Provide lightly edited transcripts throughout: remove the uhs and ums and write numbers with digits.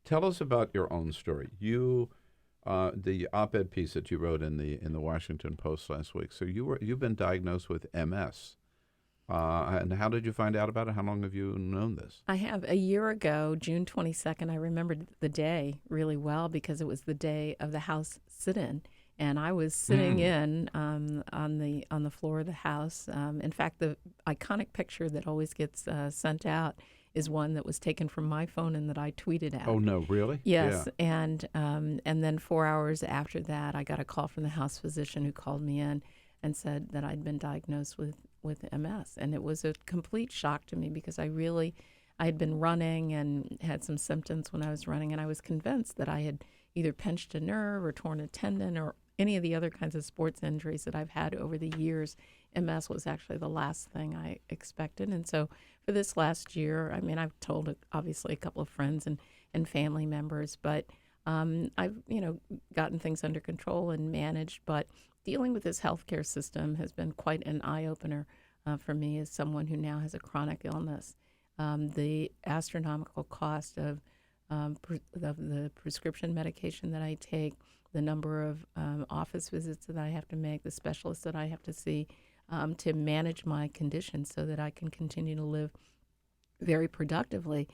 Tell us about your own story. The op-ed piece that you wrote in the Washington Post last week. So you've been diagnosed with MS. And how did you find out about it? How long have you known this? I have a year ago, June 22nd. I remembered the day really well because it was the day of the House sit-in, and I was sitting in on the floor of the House. In fact, the iconic picture that always gets sent out is one that was taken from my phone and that I tweeted out. Oh no, really? Yes, Yeah. and then 4 hours after that, I got a call from the house physician who called me in and said that I'd been diagnosed with MS, and it was a complete shock to me because I had been running and had some symptoms when I was running, and I was convinced that I had either pinched a nerve or torn a tendon or any of the other kinds of sports injuries that I've had over the years. MS was actually the last thing I expected, and so for this last year, I mean, I've told obviously a couple of friends and family members, but I've gotten things under control and managed. But dealing with this healthcare system has been quite an eye opener for me as someone who now has a chronic illness. The astronomical cost of the prescription medication that I take, the number of office visits that I have to make, the specialists that I have to see to manage my condition so that I can continue to live very productively.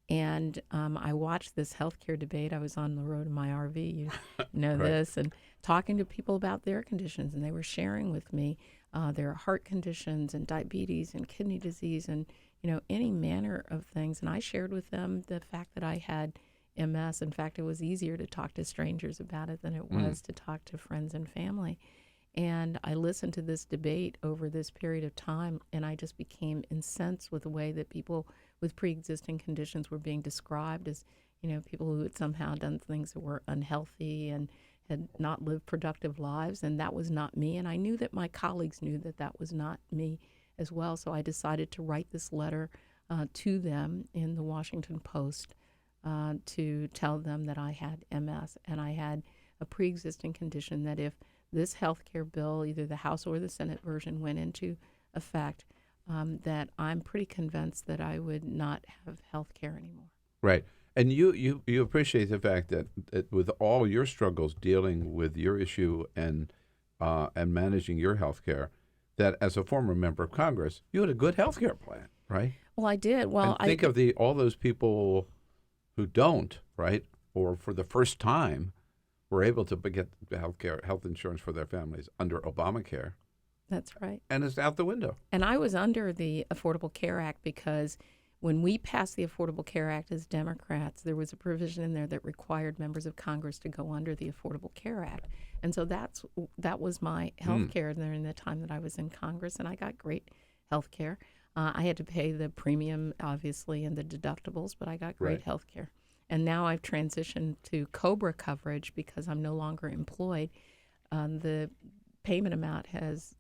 And I watched this healthcare debate. I was on the road in my RV, you know Right. this, and talking to people about their conditions. And they were sharing with me their heart conditions and diabetes and kidney disease and, any manner of things. And I shared with them the fact that I had MS. In fact, it was easier to talk to strangers about it than it was to talk to friends and family. And I listened to this debate over this period of time, and I just became incensed with the way that people with pre-existing conditions were being described as, people who had somehow done things that were unhealthy and had not lived productive lives, and that was not me. And I knew that my colleagues knew that that was not me as well. So I decided to write this letter to them in the Washington Post to tell them that I had MS and I had a pre-existing condition that if this health care bill, either the House or the Senate version, went into effect, that I'm pretty convinced that I would not have health care anymore. Right. And you appreciate the fact that with all your struggles dealing with your issue and managing your health care, that as a former member of Congress, you had a good health care plan, right? Well, I did. Well, And think of all those people who don't, right? Or for the first time were able to get health insurance for their families under Obamacare, That's right. and it's out the window. And I was under the Affordable Care Act because when we passed the Affordable Care Act as Democrats, there was a provision in there that required members of Congress to go under the Affordable Care Act. And so that was my health care during the time that I was in Congress, and I got great health care. I had to pay the premium, obviously, and the deductibles, but I got great Right. health care. And now I've transitioned to COBRA coverage because I'm no longer employed. The payment amount has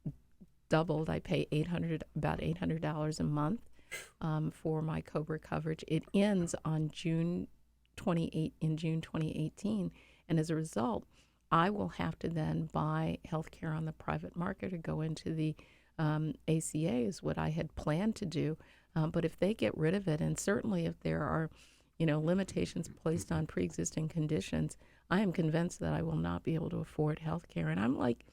doubled. I pay about $800 a month for my COBRA coverage. It ends on June 2018, and as a result, I will have to then buy health care on the private market or go into the ACA is what I had planned to do. But if they get rid of it, and certainly if there are, limitations placed on pre-existing conditions, I am convinced that I will not be able to afford health care. And I'm like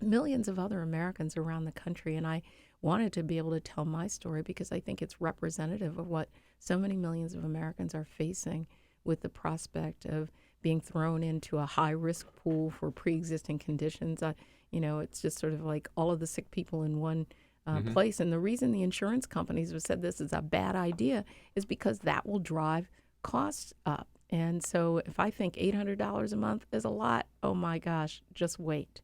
millions of other Americans around the country, and I wanted to be able to tell my story because I think it's representative of what so many millions of Americans are facing with the prospect of being thrown into a high-risk pool for pre-existing conditions. It's just sort of like all of the sick people in one place. And the reason the insurance companies have said this is a bad idea is because that will drive costs up. And so if I think $800 a month is a lot, oh my gosh, just wait.